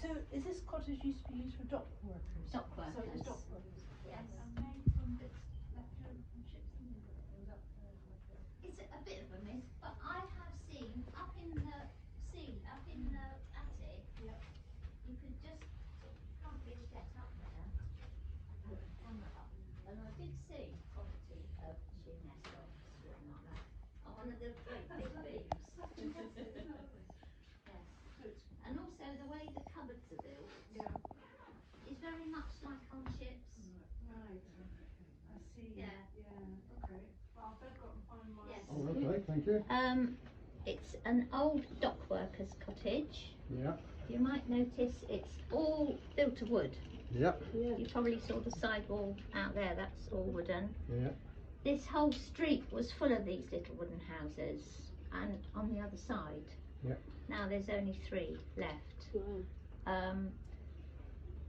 So is this cottage used to be used for dock workers? Dock workers. So it was dock workers. Yes. And made from bits left over from ships and things like that. It's a bit of a myth, but I have seen up in the attic, Yeah. you could just can't really get up there. Put the camera up, and I did see property of Sheerness dogs written on that on one of the great big beams. Yes, and also the way the cupboards are built. Yeah. Is very much like on ships. Right. I see. Yeah. Yeah. Okay. Well, I've got to find my. Yes. Oh, okay, thank you. It's an old dock worker's cottage. Yeah. You might notice it's all built of wood. Yeah. You probably saw the side wall out there, that's all wooden. Yeah. This whole street was full of these little wooden houses, and on the other side, yeah. Now there's only 3 left. Wow.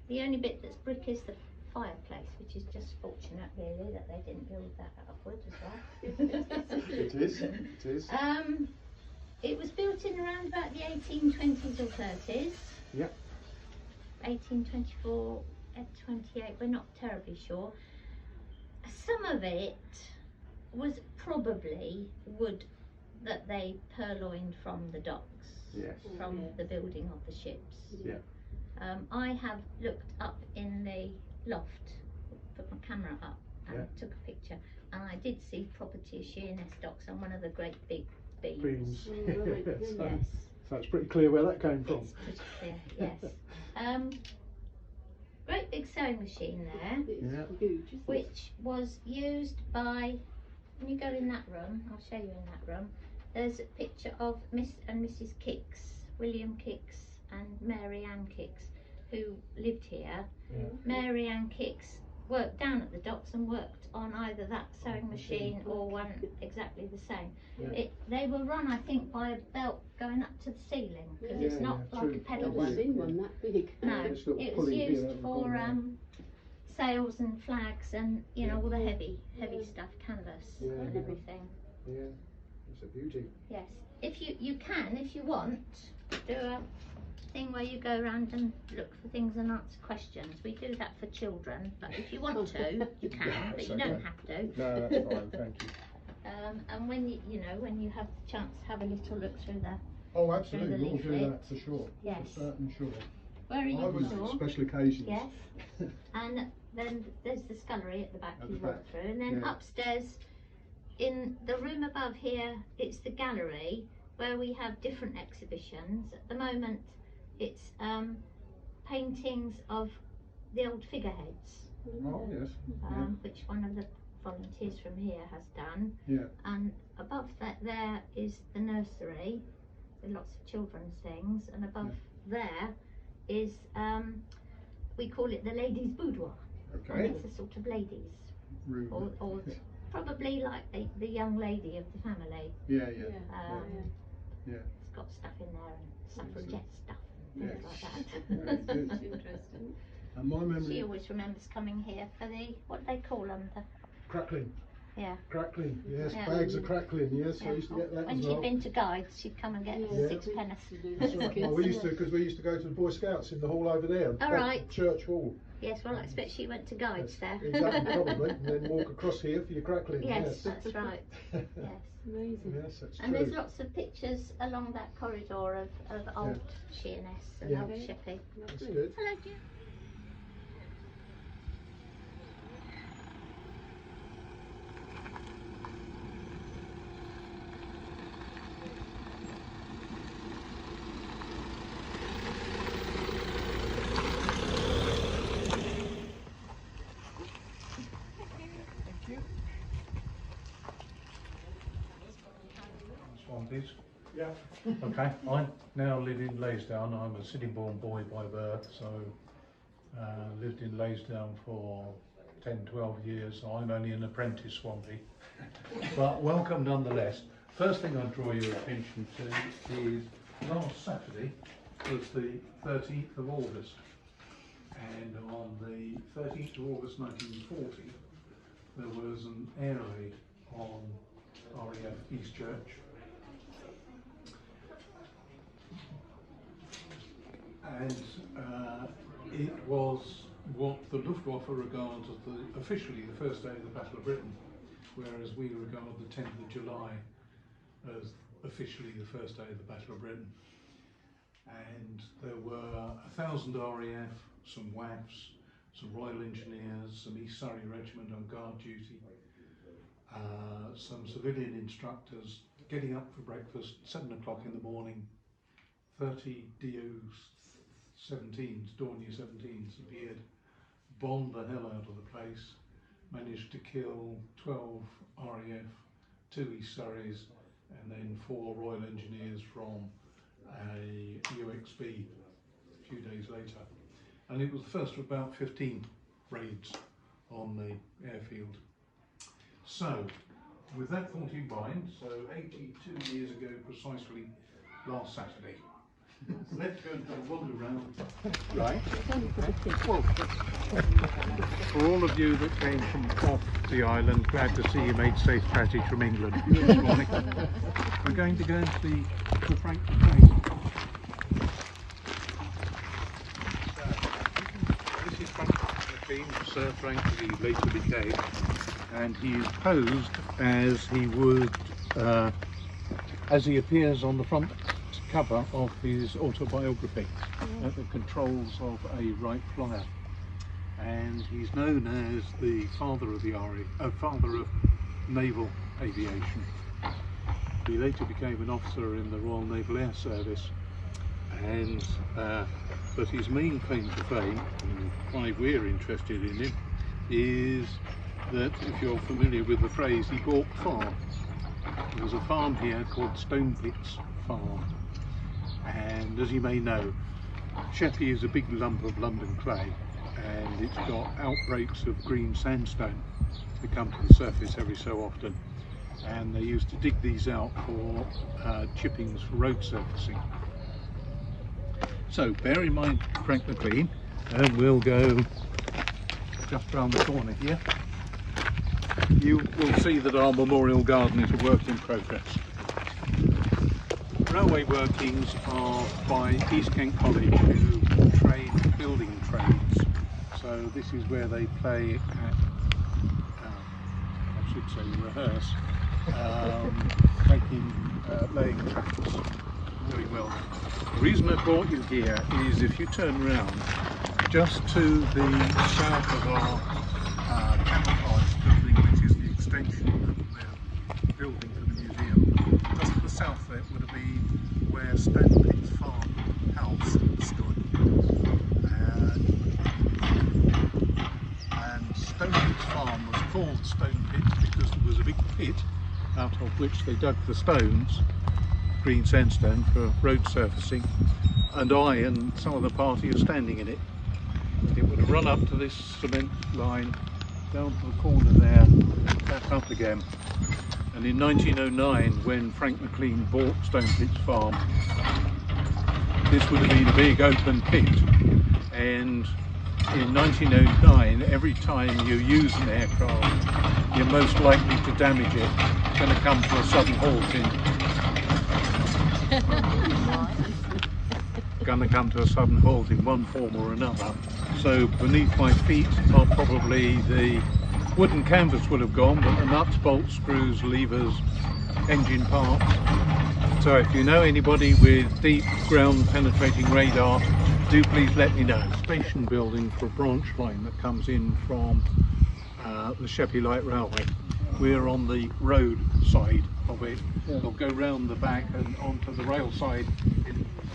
The only bit that's brick is the fireplace, which is just fortunate really that they didn't build that out of wood as well. It is, it is. It was built in around about the 1820s or 30s. Yeah. 1824, 28, we're not terribly sure. Some of it was probably wood that they purloined from the docks, Yes. from the building of the ships. Yeah. I have looked up in the loft, put my camera up and Yeah. took a picture, and I did see property of Sheerness docks on one of the great big beams. Beams. Right. Yes. So it's pretty clear where that came from. It's pretty clear, yes. Great big sewing machine there, Yeah. It's huge, isn't it? which was used by, when you go in that room, I'll show you in that room, there's a picture of Miss and Mrs. Kicks, William Kicks and Mary Ann Kicks, who lived here. Yeah. Mary Ann Kicks worked down at the docks and worked on either that sewing machine or one exactly the same. Yeah. They were run, I think, by a belt going up to the ceiling, because Yeah. it's not Yeah, like true. a pedal I've one. never seen one that big. No, This little it was pulley here used that we've for got now. sails and flags and you know Yeah. all the heavy Yeah. stuff, canvas Yeah, and yeah. everything. Yeah. It's a beauty. Yes, if you can, if you want, do a thing where you go around and look for things and answer questions. We do that for children, but if you want to, you can, Yeah, but that's you don't okay. have to. No, that's fine, thank you. And when you know when you have the chance, have a little look through the. Oh, absolutely, the we'll do leaflet. that for sure. Yes. For certain, sure. Where are you? I was sure? special occasions. Yes. And then there's the scullery at the back At you the walk back, through, and then yeah. upstairs in the room above here it's the gallery where we have different exhibitions. At the moment it's paintings of the old figureheads, Oh, yes. which one of the volunteers from here has done. Yeah. And above that there is the nursery with lots of children's things, and above there is we call it the ladies' boudoir. Yeah. And Okay. it's a sort of ladies, Room. or probably like the young lady of the family. Yeah, yeah. Yeah. It's got stuff in there and suffragette stuff and Yes. things like Very that. good. Interesting. And my She memory, always remembers coming here for the, what do they call them? crackling. Yeah. Crackling, yes, Yeah. bags of crackling, yes, Yeah. I used to get that When as she'd well. been to guides, she'd come and get Yeah. 6 To do That's with right. kids. Well, we used to, because we used to go to the Boy Scouts in the hall over there. back right. at Church Hall. Yes, well I expect she went to guides there. Exactly, probably, and then walk across here for your crackling, Yes, yes. that's right. Yes. Amazing. Yes, that's And true. there's lots of pictures along that corridor of old Sheerness and Yeah. old Okay. Sheppey. That's Lovely. good. Hello, Jim. Swampies. Yeah. Okay, I now live in Laysdown. I'm a Sittingbourne boy by birth, so lived in Laysdown for 10, 12 years. So I'm only an apprentice Swampy, but welcome nonetheless. First thing I draw your attention to is last Saturday was the 13th of August, and on the 13th of August 1940 there was an air raid on RAF East Church. and it was what the Luftwaffe regards as officially the first day of the Battle of Britain, whereas we regard the 10th of July as officially the first day of the Battle of Britain. And there were 1,000 RAF, some WAFs, some Royal Engineers, some East Surrey Regiment on guard duty, some civilian instructors getting up for breakfast, 7 o'clock in the morning. 30 DO-17s, Dornier 17s appeared, bombed the hell out of the place, managed to kill 12 RAF, 2 East Surreys, and then 4 Royal Engineers from a UXB a few days later. And it was the first of about 15 raids on the airfield. So, with that thought in mind, so 82 years ago precisely last Saturday, let's go and have a wander around. Right. Well, for all of you that came from off the island, glad to see you made safe passage from England this morning. We're going to go and see the Frank McLean. This is Frank McLean, Sir Frank, he later became, and he is posed as he would, as he appears on the front cover of his autobiography, at the controls of a Wright Flyer, and he's known as the father of the father of naval aviation. He later became an officer in the Royal Naval Air Service, and but his main claim to fame, and why we're interested in him, is that, if you're familiar with the phrase, he bought farm. There was a farm here called Stone Pits Farm. And as you may know, Sheppey is a big lump of London clay, and it's got outbreaks of green sandstone that come to the surface every so often, and they used to dig these out for chippings for road surfacing. So bear in mind Frank McLean, and we'll go just round the corner here. You will see that our memorial garden is a work in progress. Railway workings are by East Kent College, who train building trades. So this is where they play at, I should say rehearse, laying tracks. Very well. The reason I brought you here is, if you turn round, just to the south of our camouflage building, which is the extension of the building for the museum, just to the south there would have been where Stone Pits Farm house stood. And Stone Pits Farm was called Stone Pits because there was a big pit out of which they dug the stones, green sandstone, for road surfacing, and I and some of the party are standing in it. And it would have run up to this cement line, down to the corner there, and back up again. And in 1909, when Frank McLean bought Stone Pits Farm, this would have been a big open pit. And in 1909, every time you use an aircraft, you're most likely to damage it. It's going to come to a sudden halt in one form or another. So beneath my feet are probably the wooden canvas will have gone, but the nuts, bolts, screws, levers, engine parts. So if you know anybody with deep ground penetrating radar, do please let me know. Station building for a branch line that comes in from the Sheppey Light Railway. We're on the road side of it. They'll go round the back and onto the rail side,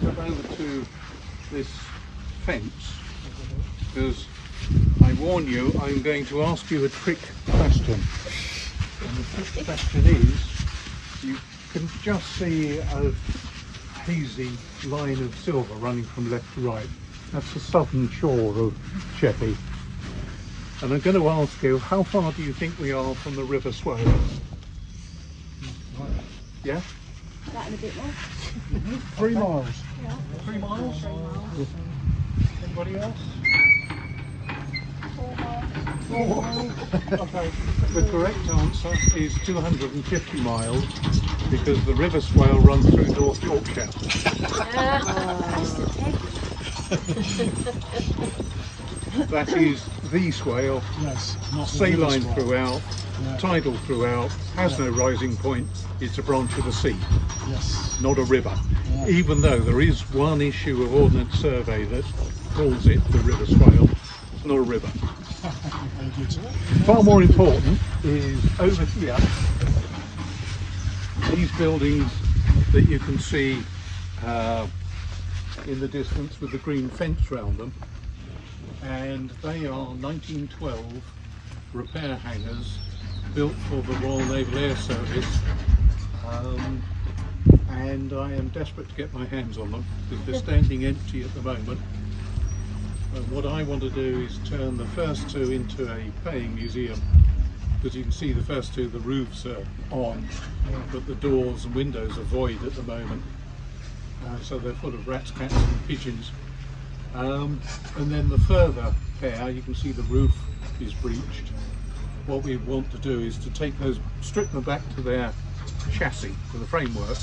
over to this fence, because I warn you, I'm going to ask you a trick question. And the trick question is, you can just see a hazy line of silver running from left to right. That's the southern shore of Sheppey. And I'm going to ask you, how far do you think we are from the River Swale? Yeah? That and a bit more. 3 miles. Yeah. 3 miles? 3 miles. Anybody else? 4 miles. 4 miles. Okay. The correct answer is 250 miles, because the River Swale runs through North Yorkshire. That's the tech. That is the swale, Yes, not the saline biggest one. throughout, Yeah. tidal throughout, has no rising point. It's a branch of the sea, Yes. not a river. Yeah. Even though there is one issue of Ordnance Survey that calls it the river swale, it's not a river. Very good. Far more important is over here, these buildings that you can see in the distance with the green fence round them, and they are 1912 repair hangars built for the Royal Naval Air Service, and I am desperate to get my hands on them because they're standing empty at the moment. What I want to do is turn the first two into a paying museum, because you can see the first two, the roofs are on, but the doors and windows are void at the moment, so they're full of rats, cats and pigeons. And then the further pair, you can see the roof is breached. What we want to do is to take those, strip them back to their chassis, to the framework,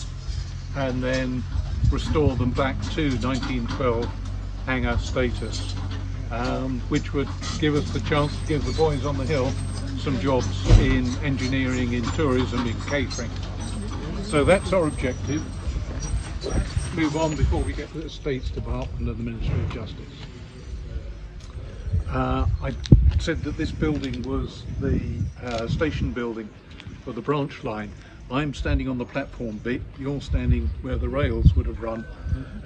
and then restore them back to 1912 hangar status, which would give us the chance to give the boys on the hill some jobs in engineering, in tourism, in catering. So that's our objective. Let's move on before we get to the States Department of the Ministry of Justice. I said that this building was the station building for the branch line. I'm standing on the platform bit, you're standing where the rails would have run.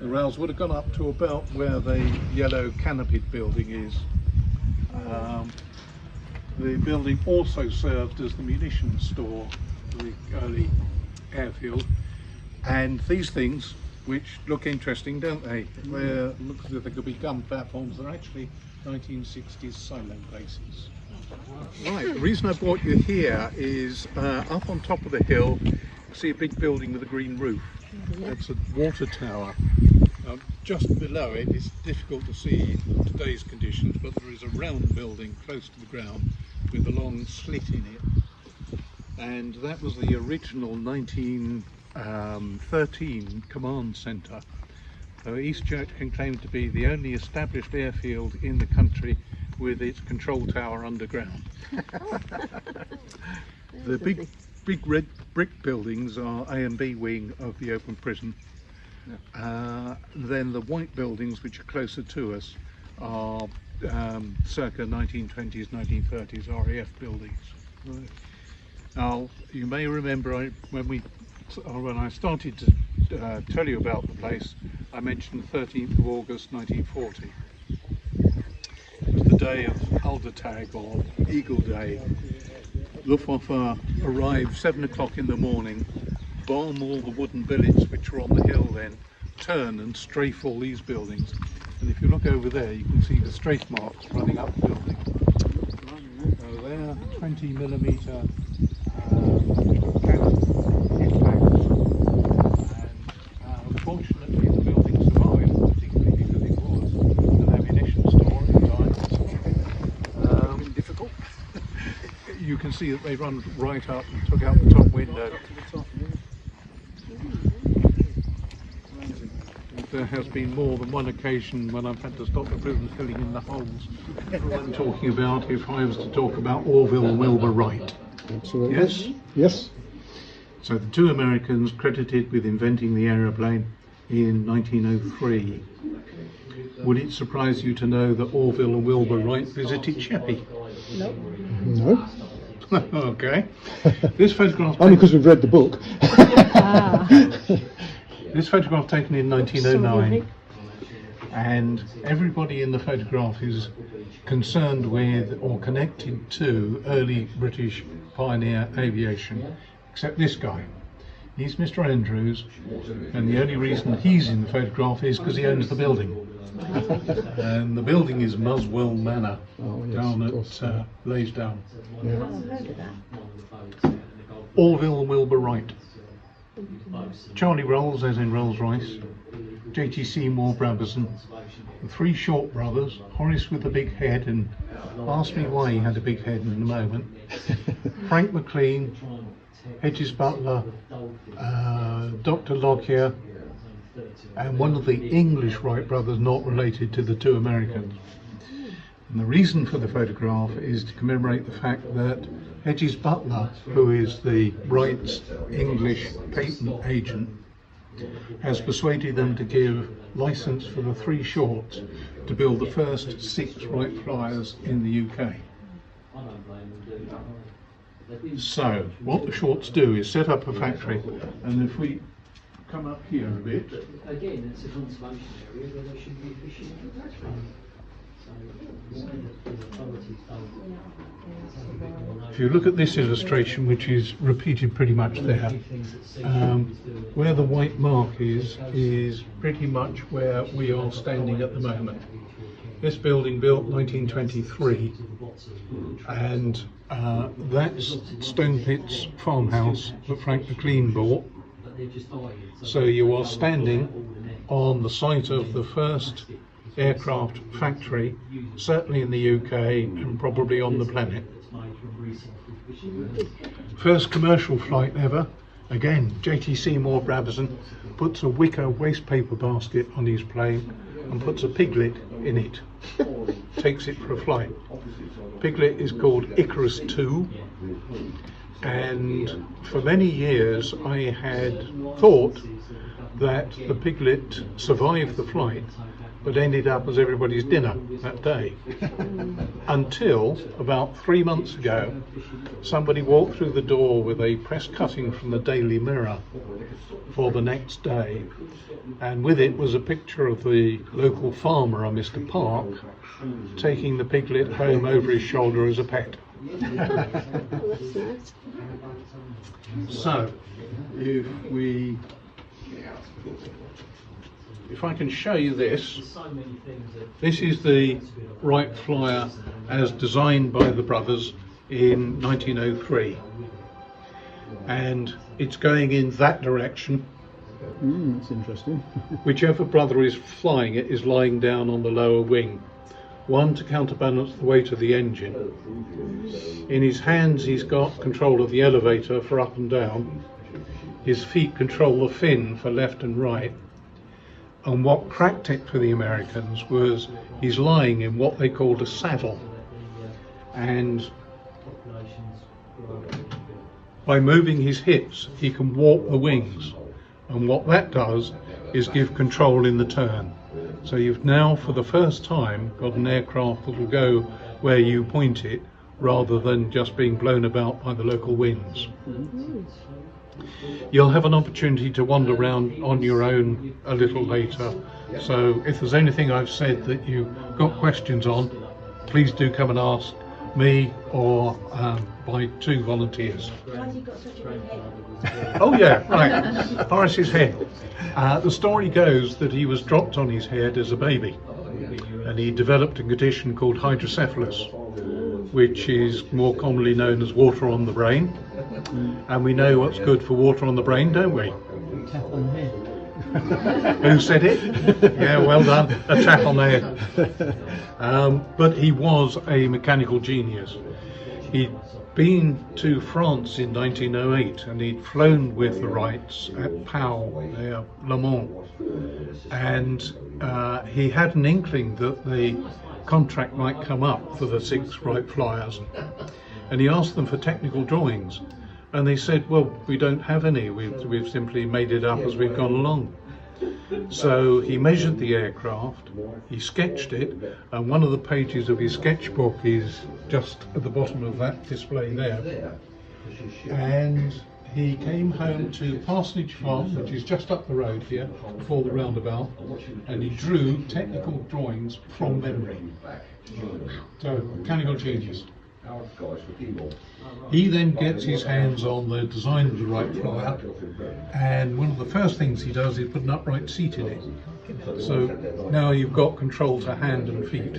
The rails would have gone up to about where the yellow canopied building is. The building also served as the munitions store for the early airfield. And these things, which look interesting, don't they? They look as if they could be gun platforms. They're actually 1960s silo bases. Right, the reason I brought you here is up on top of the hill, you see a big building with a green roof. That's a water tower. Just below it, it's difficult to see in today's conditions, but there is a round building close to the ground with a long slit in it. And that was the original 1913 command centre. So Eastchurch can claim to be the only established airfield in the country with its control tower underground. The big red brick buildings are A and B wing of the open prison. Then the white buildings, which are closer to us, are circa 1920s, 1930s RAF buildings. Right. Now, you may remember when I started to tell you about the place, I mentioned 13th of August 1940. It was the day of Aldertag, or Eagle Day. Luftwaffe arrived 7 o'clock in the morning, bomb all the wooden billets which were on the hill then, turn and strafe all these buildings. And if you look over there, you can see the strafe marks running up the building. So they're 20mm cannon impacts. And fortunately the building survived, particularly because it was an ammunition store at the time. Difficult. You can see that they run right up and took out the top window. There has been more than one occasion when I've had to stop the prison filling in the holes. I'm talking about if I was to talk about Orville and Wilbur Wright. Absolutely. Yes? Yes. So the two Americans credited with inventing the aeroplane in 1903. Would it surprise you to know that Orville and Wilbur Wright visited Sheppey? No. Okay. This photograph Only because we've read the book. This photograph taken in 1909, and everybody in the photograph is concerned with or connected to early British pioneer aviation, except this guy. He's Mr. Andrews, and the only reason he's in the photograph is because he owns the building. And the building is Muswell Manor, down at Laysdown. Yeah. Orville and Wilbur Wright. Charlie Rolls, as in Rolls Royce, J.T. Seymour Brabazon, the three Short brothers, Horace with a big head, and ask me why he had a big head in a moment, Frank McLean, Hedges Butler, Dr. Lockyer, and one of the English Wright brothers not related to the two Americans. And the reason for the photograph is to commemorate the fact that Hedges Butler, who is the Wright's English patent agent, has persuaded them to give license for the 3 shorts to build the first 6 Wright flyers in the UK. So, what the shorts do is set up a factory, and if we come up here a bit, Again, it's a conservation area where they should be fishing. if you look at this illustration, which is repeated pretty much there, where the white mark is pretty much where we are standing at the moment. This building built 1923, and that's Stone Pit's farmhouse that Frank McLean bought. So you are standing on the site of the first aircraft factory, certainly in the UK and probably on the planet. First commercial flight ever, again, J.T. Seymour Brabazon puts a wicker waste paper basket on his plane and puts a piglet in it, takes it for a flight. Piglet is called Icarus II, and for many years I had thought that the piglet survived the flight but ended up as everybody's dinner that day. Until about 3 months ago, somebody walked through the door with a press cutting from the Daily Mirror for the next day, and with it was a picture of the local farmer, a Mr. Park, taking the piglet home over his shoulder as a pet. Oh, that's nice. So, if I can show you this, this is the Wright Flyer as designed by the brothers in 1903, and it's going in that direction. That's interesting. Whichever brother is flying it is lying down on the lower wing, one to counterbalance the weight of the engine. In his hands he's got control of the elevator for up and down, his feet control the fin for left and right, and what cracked it for the Americans was he's lying in what they called a saddle, and by moving his hips he can warp the wings, and what that does is give control in the turn. So you've now for the first time got an aircraft that will go where you point it rather than just being blown about by the local winds. You'll have an opportunity to wander around on your own a little later, so if there's anything I've said that you've got questions on, please do come and ask me or by 2 volunteers. Why's he got such a big head? Oh yeah, right, Horace's head. The story goes that he was dropped on his head as a baby, and he developed a condition called hydrocephalus, which is more commonly known as water on the brain. And we know what's good for water on the brain, don't we? Tap on the head. Who said it? Yeah, well done. A tap on the head. But he was a mechanical genius. He'd been to France in 1908 and he'd flown with the Wrights at Pau, near Le Mans. And he had an inkling that the contract might come up for the 6 Wright flyers. And he asked them for technical drawings. And they said, well, we don't have any, we've simply made it up as we've gone along. So he measured the aircraft, he sketched it, and one of the pages of his sketchbook is just at the bottom of that display there. And he came home to Parsonage Farm, which is just up the road here, before the roundabout, and he drew technical drawings from memory. So, mechanical genius. He then gets his hands on the design of the Wright Flyer, and one of the first things he does is put an upright seat in it. So now you've got control to hand and feet.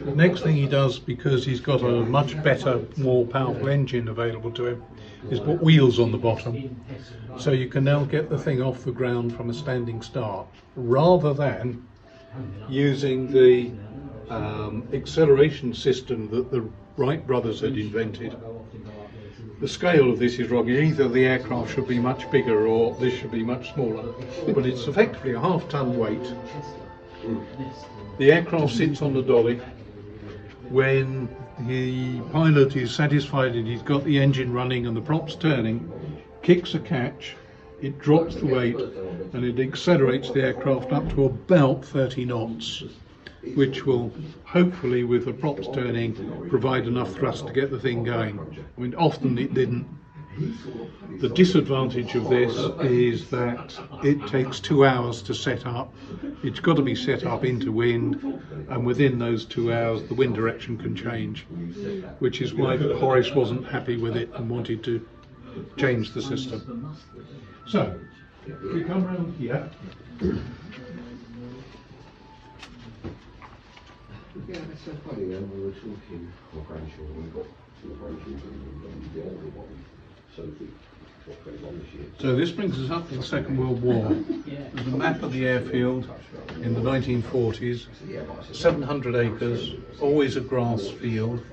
The next thing he does, because he's got a much better, more powerful engine available to him, is put wheels on the bottom. So you can now get the thing off the ground from a standing start, rather than using the acceleration system that the Wright brothers had invented, the scale of this is wrong. Either the aircraft should be much bigger or this should be much smaller. But it's effectively a half-ton weight. The aircraft sits on the dolly. When the pilot is satisfied that he's got the engine running and the props turning, kicks a catch, it drops the weight and it accelerates the aircraft up to about 30 knots, which will hopefully, with the props turning, provide enough thrust to get the thing going. I mean, often it didn't. The disadvantage of this is that it takes 2 hours to set up. It's got to be set up into wind, and within those 2 hours the wind direction can change, which is why Horace wasn't happy with it and wanted to change the system. So, if we come round here, yeah, it's so funny when we were talking to my grandchildren, we got to the grandchildren and the older one, Sophie, what goes on this year. so this brings us up to the Second World War. There's a map of the airfield in the 1940s, 700 acres, always a grass field.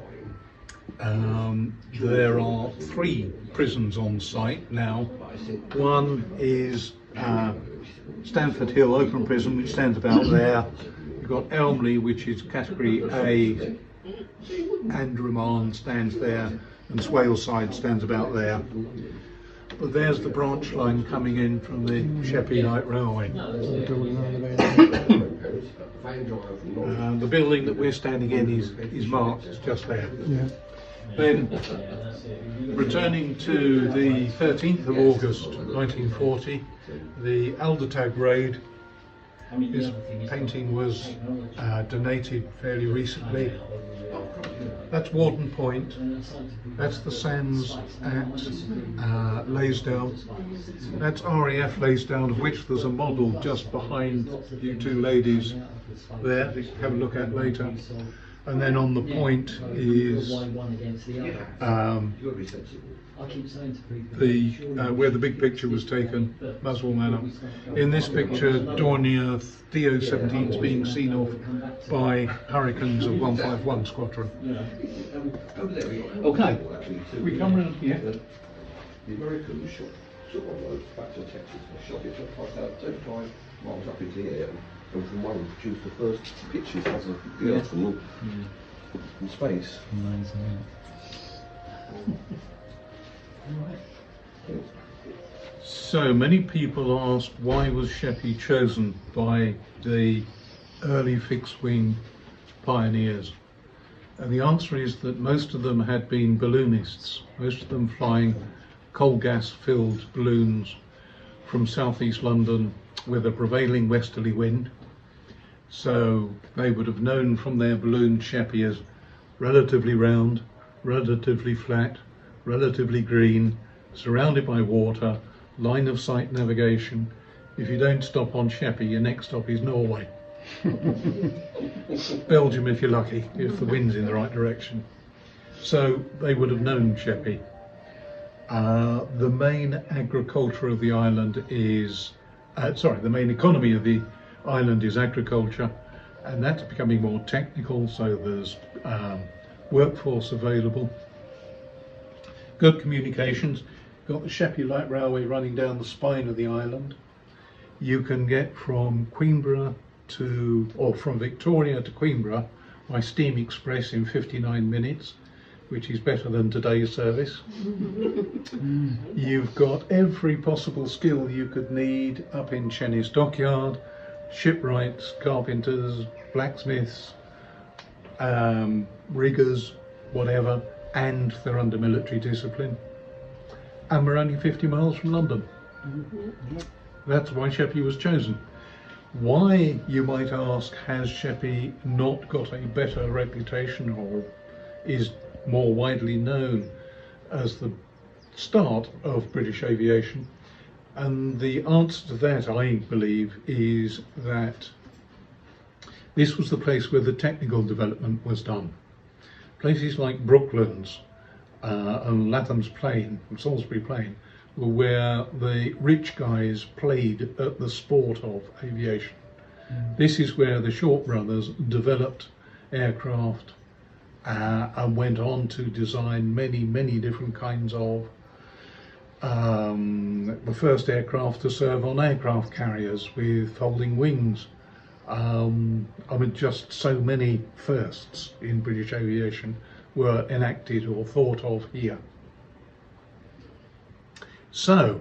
There are 3 prisons on site now. One is Stanford Hill Open Prison, which stands about there. You've got Elmley, which is category A, and Remand stands there, and Swaleside stands about there. But there's the branch line coming in from the Sheppey Light Railway. The building that we're standing in is marked, it's just there. Yeah. Then, returning to the 13th of August 1940, the Aldertag raid. This painting was donated fairly recently. That's Warden Point. That's the sands at Laysdown. That's RAF Laysdown, of which there's a model just behind you 2 ladies there that you can have a look at later. And then on the point is where the big picture was taken, Muswell Manor. In this picture, Dornier DO-17 is being seen off by Hurricanes of 151 Squadron. Okay, we come round here. The Americans shot one back to Texas and shot it 35 miles up into the air, and from one produced the first pictures of the Earth from space. So many people ask, why was Sheppey chosen by the early fixed-wing pioneers? And the answer is that most of them had been balloonists, most of them flying coal gas filled balloons from southeast London with a prevailing westerly wind. So they would have known from their balloon Sheppey as relatively round, relatively flat, relatively green, surrounded by water, line of sight navigation. If you don't stop on Sheppey, your next stop is Norway. Belgium if you're lucky, if the wind's in the right direction. So they would have known Sheppey. The main agriculture of the island is, the main economy of the island is agriculture, and that's becoming more technical, so there's workforce available. Good communications. Got the Sheppey Light Railway running down the spine of the island. You can get from Queenborough from Victoria to Queenborough by Steam Express in 59 minutes, which is better than today's service. You've got every possible skill you could need up in Cheney's Dockyard, shipwrights, carpenters, blacksmiths, riggers, whatever, and they're under military discipline. And we're only 50 miles from London. That's why Sheppey was chosen. Why, you might ask, has Sheppey not got a better reputation or is more widely known as the start of British aviation? And the answer to that, I believe, is that this was the place where the technical development was done. Places like Brooklands and Latham's Plain, Salisbury Plain, were where the rich guys played at the sport of aviation. This is where the Short brothers developed aircraft and went on to design many different kinds of the first aircraft to serve on aircraft carriers with folding wings. I mean, just so many firsts in British aviation were enacted or thought of here. So,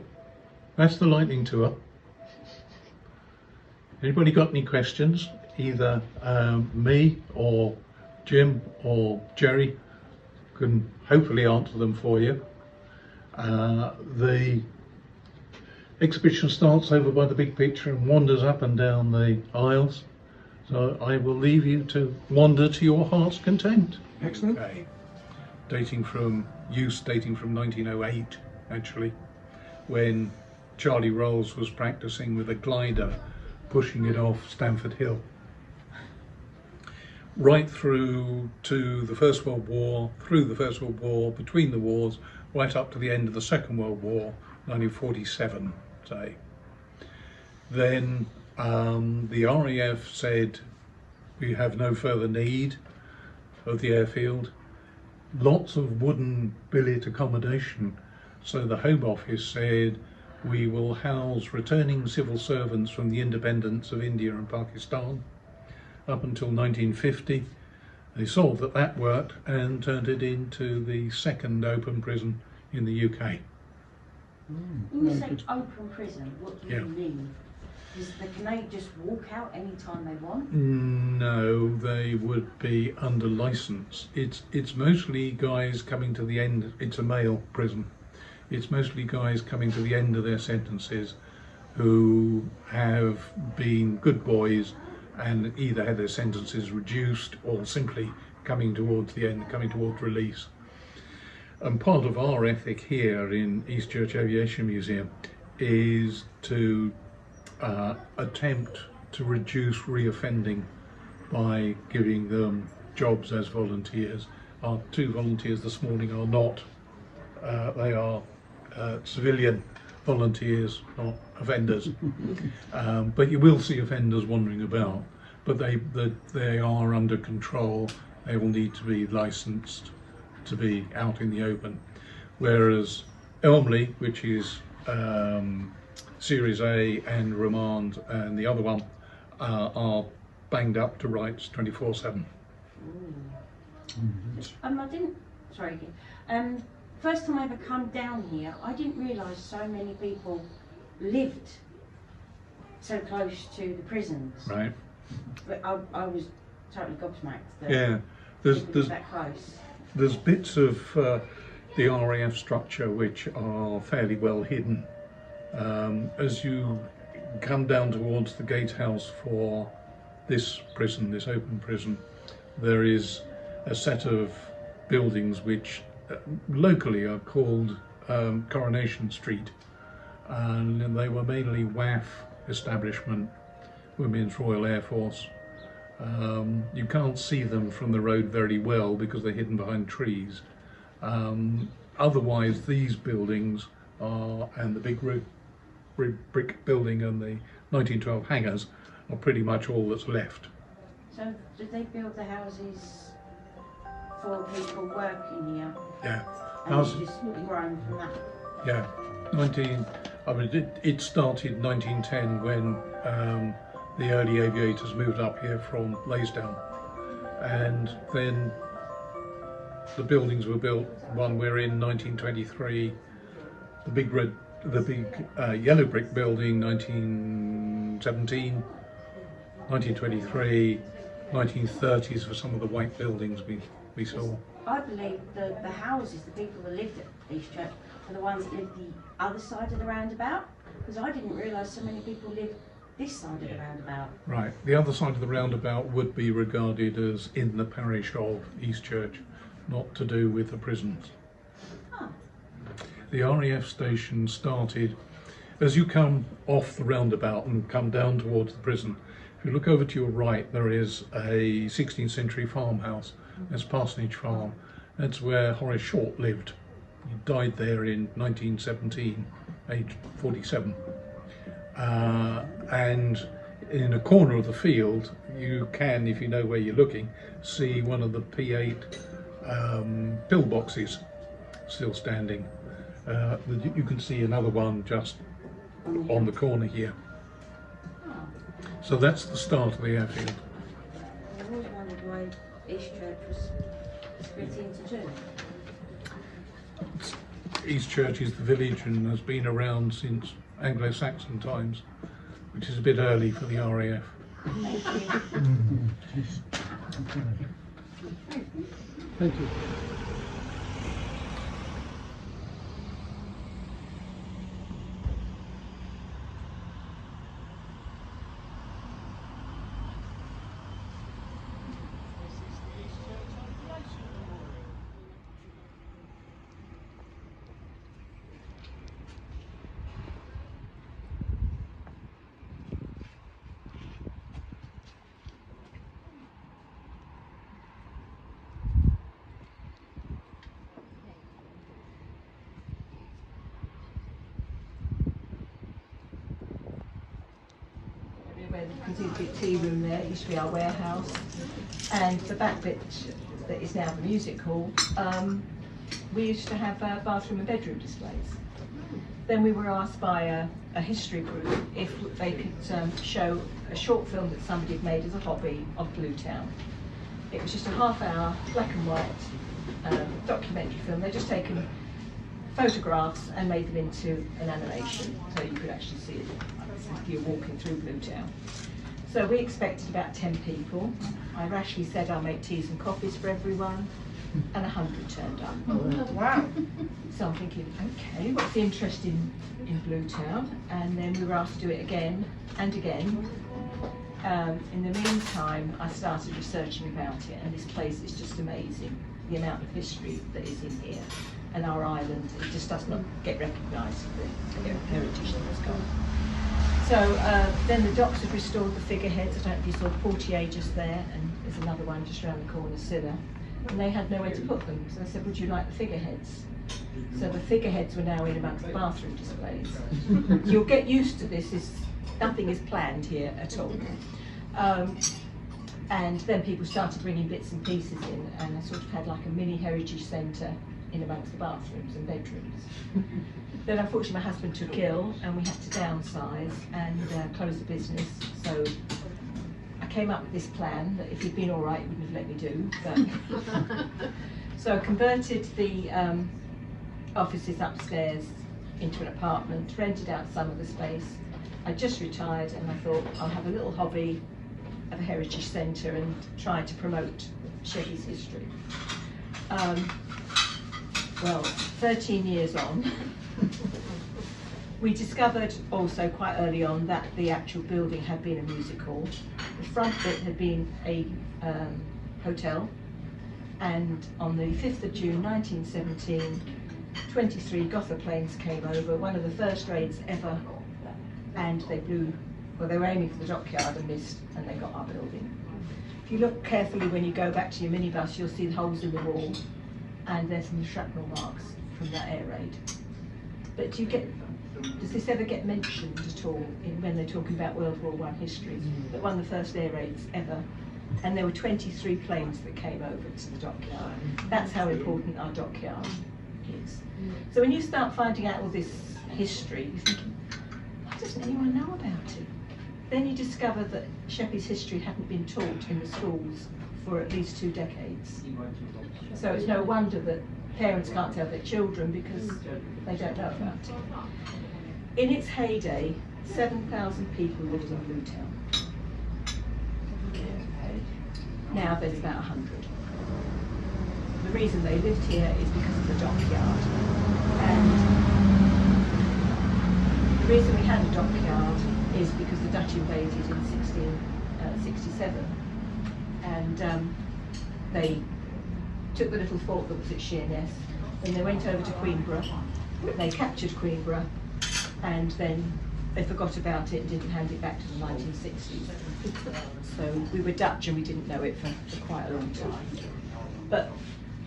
that's the lightning tour. Anybody got any questions? Either me or Jim or Jerry can hopefully answer them for you. The exhibition starts over by the big picture and wanders up and down the aisles. So I will leave you to wander to your heart's content. Excellent. Okay. Dating from 1908, actually, when Charlie Rolls was practicing with a glider, pushing it off Stamford Hill. Right through to the First World War, through the First World War, between the wars, right up to the end of the Second World War, 1947, say. Then the RAF said, we have no further need of the airfield. Lots of wooden billet accommodation. So the Home Office said, we will house returning civil servants from the independence of India and Pakistan up until 1950. They saw that that worked and turned it into the second open prison in the UK. When you say open prison, what do you Yeah. mean? Can they just walk out any time they want? No, they would be under license. It's mostly guys coming to the end. It's a male prison. It's mostly guys coming to the end of their sentences who have been good boys and either had their sentences reduced or simply coming towards the end, coming towards release. And part of our ethic here in East Church Aviation Museum is to attempt to reduce reoffending by giving them jobs as volunteers. Our two volunteers this morning are not, they are civilian volunteers, not offenders. But you will see offenders wandering about, but they are under control. They will need to be licensed to be out in the open. Whereas Elmley, which is Series A and Remand, and the other one are banged up to rights 24/7. I didn't. Sorry. First time I ever come down here, I didn't realise so many people lived so close to the prisons. Right. But I was totally gobsmacked that Yeah. people lived that close. There's bits of the RAF structure which are fairly well hidden. As you come down towards the gatehouse for this prison, this open prison, there is a set of buildings which locally are called Coronation Street, and they were mainly WAF establishment, Women's Royal Air Force. You can't see them from the road very well because they're hidden behind trees. Otherwise, these buildings are, and the big brick building and the 1912 hangars are pretty much all that's left. So did they build the houses for people working here? Yeah. And Houses. it's just grown from that? Yeah, it started 1910 when the early aviators moved up here from Laysdown, and then the buildings were built. One we're in 1923, the big yellow brick building 1917, 1923, 1930s for some of the white buildings we saw. I believe the houses, the people that lived at East Church, are the ones that lived the other side of the roundabout, because I didn't realise so many people lived this side of the roundabout. Right, the other side of the roundabout would be regarded as in the parish of East Church, not to do with the prisons. Oh. The RAF station started, as you come off the roundabout and come down towards the prison, if you look over to your right, there is a 16th century farmhouse. That's Parsonage Farm. That's where Horace Short lived. He died there in 1917, aged 47. And in a corner of the field, you can, if you know where you're looking, see one of the P8 pillboxes still standing. You can see another one just on the corner here. So that's the start of the airfield. I always wondered why East Church was split into two. East Church is the village and has been around since Anglo-Saxon times, which is a bit early for the RAF. Thank you. Where you can see the big tea room there, it used to be our warehouse, and the back bit that is now the music hall, we used to have bathroom and bedroom displays. Then we were asked by a history group if they could show a short film that somebody had made as a hobby of Bluetown. It was just a half-hour black and white documentary film. They'd just taken photographs and made them into an animation, so you could actually see it if you're walking through Bluetown. So we expected about 10 people. I rashly said I'll make teas and coffees for everyone, and 100 turned up. Wow. So I'm thinking, okay, what's the interest in Bluetown? And then we were asked to do it again and again. In the meantime, I started researching about it, and this place is just amazing. The amount of history that is in here, and our island, it just does not get recognised for the heritage that has gone. So then the docks have restored the figureheads. I don't know if you saw Portier just there, and there's another one just around the corner, Silla. And they had nowhere to put them, so I said, would you like the figureheads? So the figureheads were now in amongst the bathroom displays. You'll get used to this, nothing is planned here at all. And then people started bringing bits and pieces in, and I sort of had like a mini heritage centre in amongst the bathrooms and bedrooms. Then unfortunately my husband took ill and we had to downsize and close the business. So I came up with this plan that if he'd been all right, he wouldn't have let me do. But so I converted the offices upstairs into an apartment, rented out some of the space. I just retired and I thought I'll have a little hobby of a heritage centre and try to promote Sheppey's history. Well, 13 years on, we discovered also quite early on that the actual building had been a music hall. The front bit had been a hotel, and on the 5th of June 1917, 23 Gotha planes came over, one of the first raids ever, and they blew, well, they were aiming for the dockyard and missed, and they got our building. If you look carefully when you go back to your minibus, you'll see the holes in the wall, and there's some shrapnel marks from that air raid. But does this ever get mentioned at all when they're talking about World War I history? That one of the first air raids ever, and there were 23 planes that came over to the dockyard. That's how important our dockyard is. So when you start finding out all this history, you're thinking, why doesn't anyone know about it? Then you discover that Sheppey's history hadn't been taught in the schools for at least 2 decades. So it's no wonder that parents can't tell their children because they don't know about it. In its heyday, 7,000 people lived in Bluetown. Now there's about 100. The reason they lived here is because of the dockyard. And the reason we had a dockyard is because the Dutch invaded in 1667. And they took the little fort that was at Sheerness, then they went over to Queenborough, they captured Queenborough, and then they forgot about it and didn't hand it back to the 1960s. So we were Dutch and we didn't know it for quite a long time. But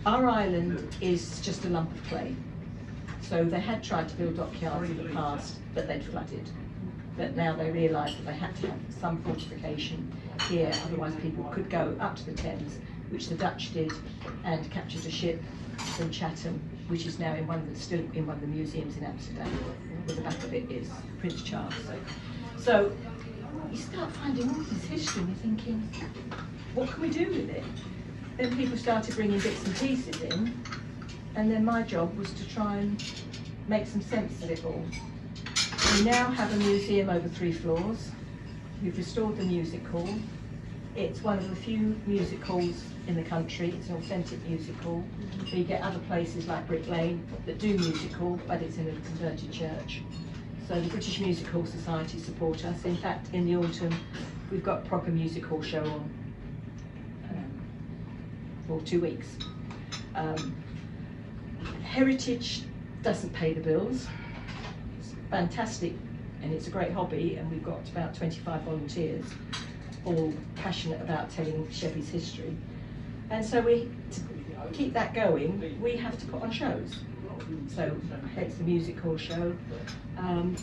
our island is just a lump of clay. So they had tried to build dockyards in the past, but they'd flooded. but now they realise that they had to have some fortification here, otherwise people could go up to the Thames, which the Dutch did, and captured a ship from Chatham, which is now still in one of the museums in Amsterdam, where the back of it is Prince Charles. So you start finding all this history and you're thinking, what can we do with it? Then people started bringing bits and pieces in, and then my job was to try and make some sense of it all. We now have a museum over 3 floors. We've restored the music hall. It's one of the few music halls in the country. It's an authentic music hall. So you get other places like Brick Lane that do music hall, but it's in a converted church. So the British Music Hall Society support us. In fact, in the autumn, we've got a proper music hall show on for 2 weeks. Heritage doesn't pay the bills. It's fantastic and it's a great hobby, and we've got about 25 volunteers, all passionate about telling Sheppey's history. And so to keep that going, we have to put on shows. So hence the music hall show. And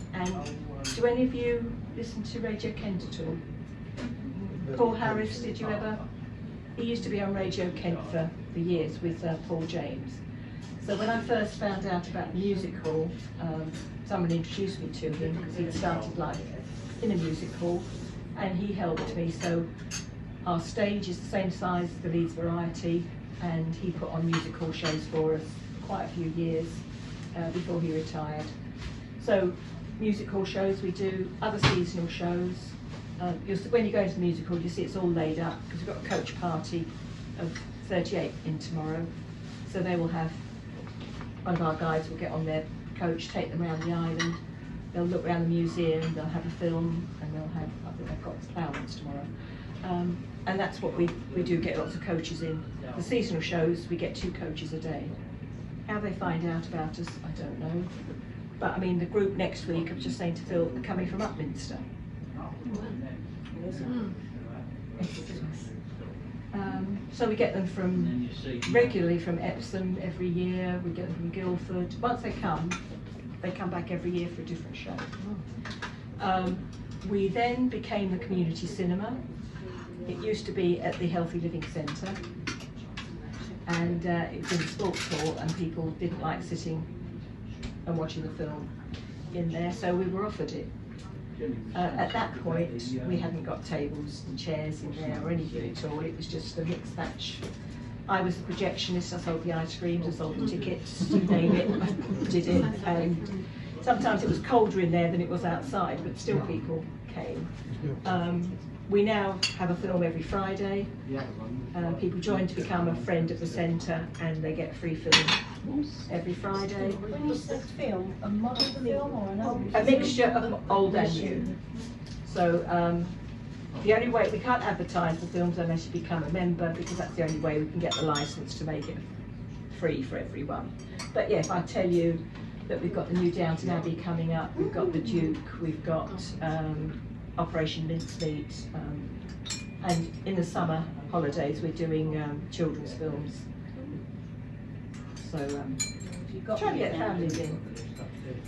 do any of you listen to Radio Kent at all? Paul Harris, did you ever? He used to be on Radio Kent for years with Paul James. So when I first found out about the music hall, someone introduced me to him because he'd started life in a music hall, and he helped me. So our stage is the same size as the Leeds Variety, and he put on music hall shows for us for quite a few years before he retired. So music hall shows, we do other seasonal shows. When you go into the music hall, you see it's all laid up because we've got a coach party of 38 in tomorrow. So they will have, one of our guides will get on their coach, take them around the island. They'll look around the museum, they'll have a film, and they'll have, I think they've got ploughmans tomorrow. And that's what we do, get lots of coaches in. The seasonal shows, we get 2 coaches a day. How they find out about us, I don't know. But I mean, the group next week, I'm just saying to Phil, are coming from Upminster. So we get them from regularly from Epsom every year. We get them from Guildford. Once they come back every year for a different show. We then became the community cinema. It used to be at the Healthy Living Centre, and it was in the sports hall, and people didn't like sitting and watching the film in there, so we were offered it. At that point, we hadn't got tables and chairs in there or anything at all. It was just a mixed match. I was the projectionist, I sold the ice creams, I sold the tickets, you name it, I did it. And sometimes it was colder in there than it was outside, but still people came. We now have a film every Friday. People join to become a friend of the centre, and they get a free film every Friday. When you said film, a modern film or an old? A mixture of old and new. So the only way, we can't advertise the films unless you become a member, because that's the only way we can get the licence to make it free for everyone. But yeah, if I tell you that we've got the new Downton Abbey coming up, we've got The Duke, we've got Operation Mincemeat, and in the summer holidays we're doing children's films. So try to get families in.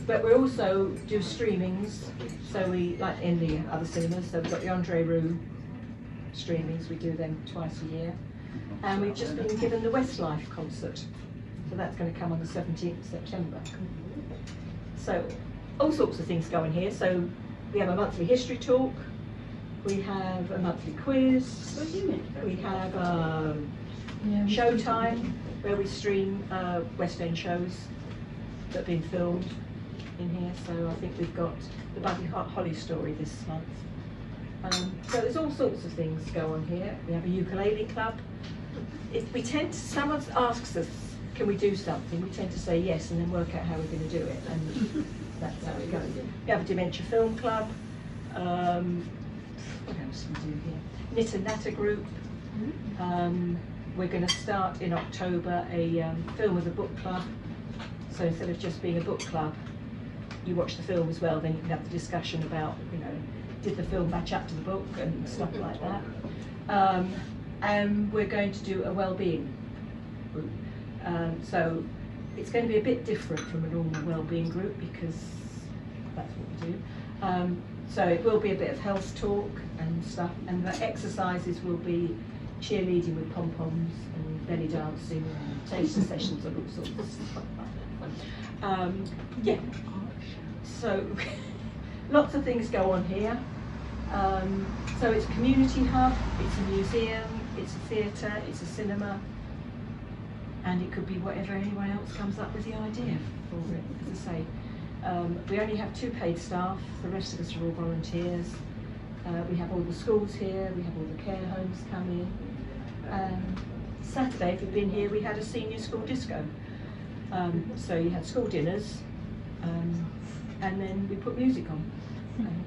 But we also do streamings, so we, like in the other cinemas, so we've got the Andre Roux streamings, we do them twice a year. And we've just been given the Westlife concert, so that's going to come on the 17th of September. So all sorts of things going here. So we have a monthly history talk, we have a monthly quiz, we have Showtime, where we stream West End shows that have been filmed in here. So I think we've got the Buddy Holly story this month. So there's all sorts of things go on here. We have a ukulele club. Someone asks us, can we do something? We tend to say yes and then work out how we're going to do it, and that's how it goes. We have a dementia film club. What else do we do here? Knit and Natter group. We're going to start in October a film with a book club. So instead of just being a book club, you watch the film as well, then you can have the discussion about, did the film match up to the book and stuff like that. And we're going to do a well-being group. So it's going to be a bit different from a normal well-being group, because that's what we do. So it will be a bit of health talk and stuff, and the exercises will be cheerleading with pom-poms and belly dancing and taster sessions and all sorts of stuff. Yeah, so lots of things go on here. So it's a community hub, it's a museum, it's a theatre, it's a cinema, and it could be whatever anyone else comes up with the idea for it. As I say, we only have 2 paid staff, the rest of us are all volunteers. We have all the schools here, we have all the care homes come in. Saturday, if you've been here, we had a senior school disco. So you had school dinners, and then we put music on.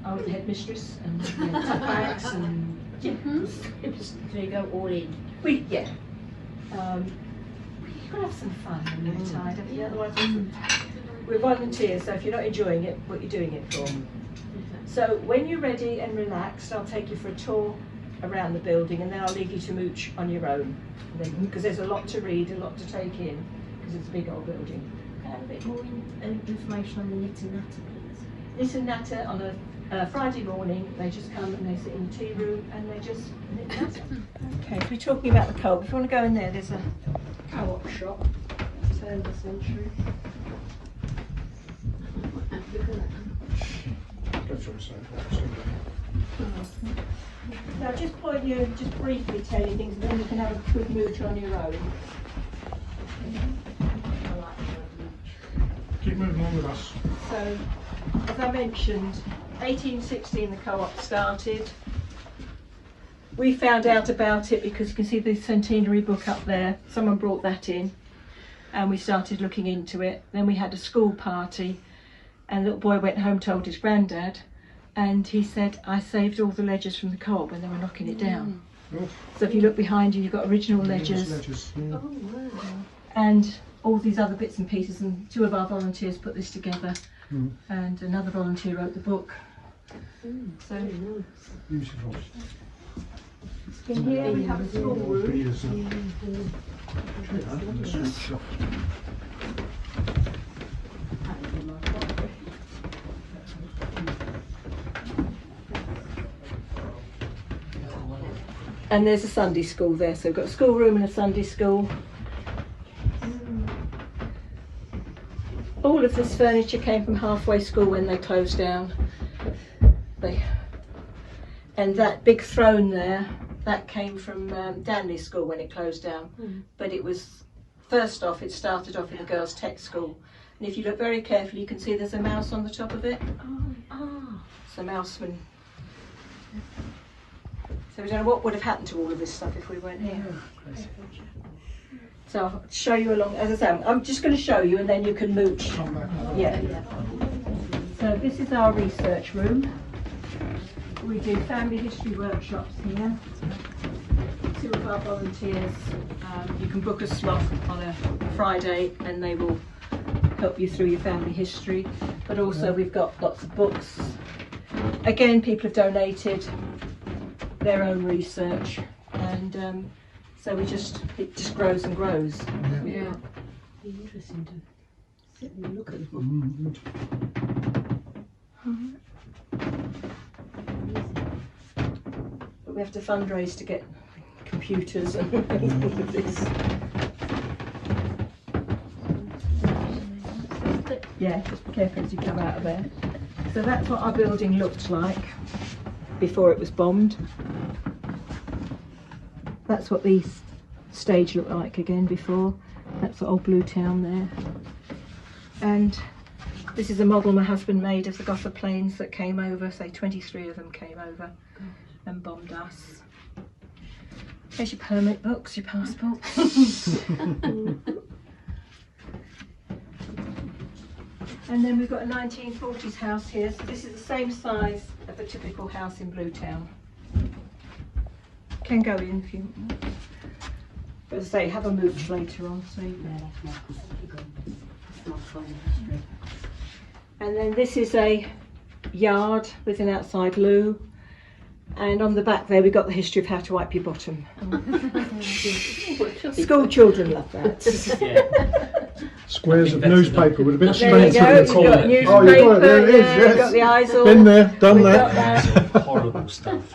I was the headmistress, and we had tap bags, and yeah, So you go all in. you've got to have some fun when you're tired, haven't you? Otherwise, we're volunteers, so if you're not enjoying it, what you're doing it for. So when you're ready and relaxed, I'll take you for a tour around the building, and then I'll leave you to mooch on your own, because there's a lot to read, a lot to take in, because it's a big old building. Can I have a bit more information on the knit and natter, please? Knit and natter on a Friday morning, they just come and they sit in the tea room and they just knit and natter. Okay, if we're talking about the co-op, if you want to go in there, there's a co-op shop, turn the century. So I'll just point you, just briefly tell you things, and then you can have a quick mooch on your own. Keep moving on with us. So, as I mentioned, 1816 the co-op started. We found out about it because you can see the centenary book up there. Someone brought that in and we started looking into it. Then we had a school party and the little boy went home, told his granddad, and he said, I saved all the ledgers from the co-op when they were knocking it down. Oh. So if you look behind you, you've got original ledgers. Yeah. Oh, wow. And all these other bits and pieces, and 2 of our volunteers put this together, and another volunteer wrote the book. So Beautiful. in here we have a school room. And there's a Sunday school there, so we've got a schoolroom and a Sunday school. All of this furniture came from Halfway School when they closed down. And that big throne there, that came from Danley School when it closed down. But it was, first off, it started off in the girls' tech school. And if you look very carefully, you can see there's a mouse on the top of it. It's a mouseman. So we don't know what would have happened to all of this stuff if we weren't here. So I'll show you along, as I say, I'm just going to show you and then you can mooch. Yeah. So this is our research room. We do family history workshops here. 2 of our volunteers, you can book a slot on a Friday and they will help you through your family history. But also we've got lots of books. Again, people have donated their own research, and so it just grows and grows. Yeah. Be interesting to sit and look at the book. But we have to fundraise to get computers and all of this. Yeah, just be careful as you come out of there. So that's what our building looked like before it was bombed. That's what the stage looked like again before. That's the old Blue Town there. And this is a model my husband made of the Gotha planes that came over, say 23 of them came over and bombed us. There's your permit books, your passports. And then we've got a 1940s house here, so this is the same size of a typical house in Blue Town. Can go in if you want. But as I say, have a mooch later on. So and then this is a yard with an outside loo. And on the back there we've got the history of how to wipe your bottom. School children love that. Yeah. Squares of newspaper with a bit of There you cement go, in the you've corner. got newspaper, Oh, you've got it, there it is, yeah, yes. you've got the eyes all. Been there, done We've that. got that. Horrible stuff.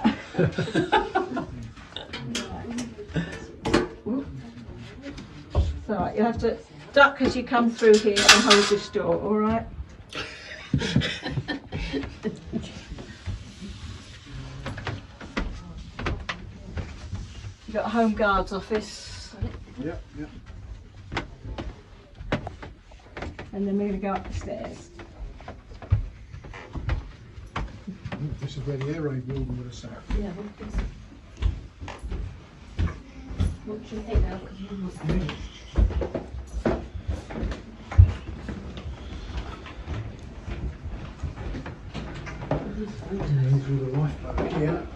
It's all right, you'll have to duck as you come through here and hold this door, all right? You've got a Home Guards office, Yep, yep. and then we're going to go up the stairs. This is where the air raid building would have sat. Yeah, what do you think now? Because you must be. Through the lifeboat here.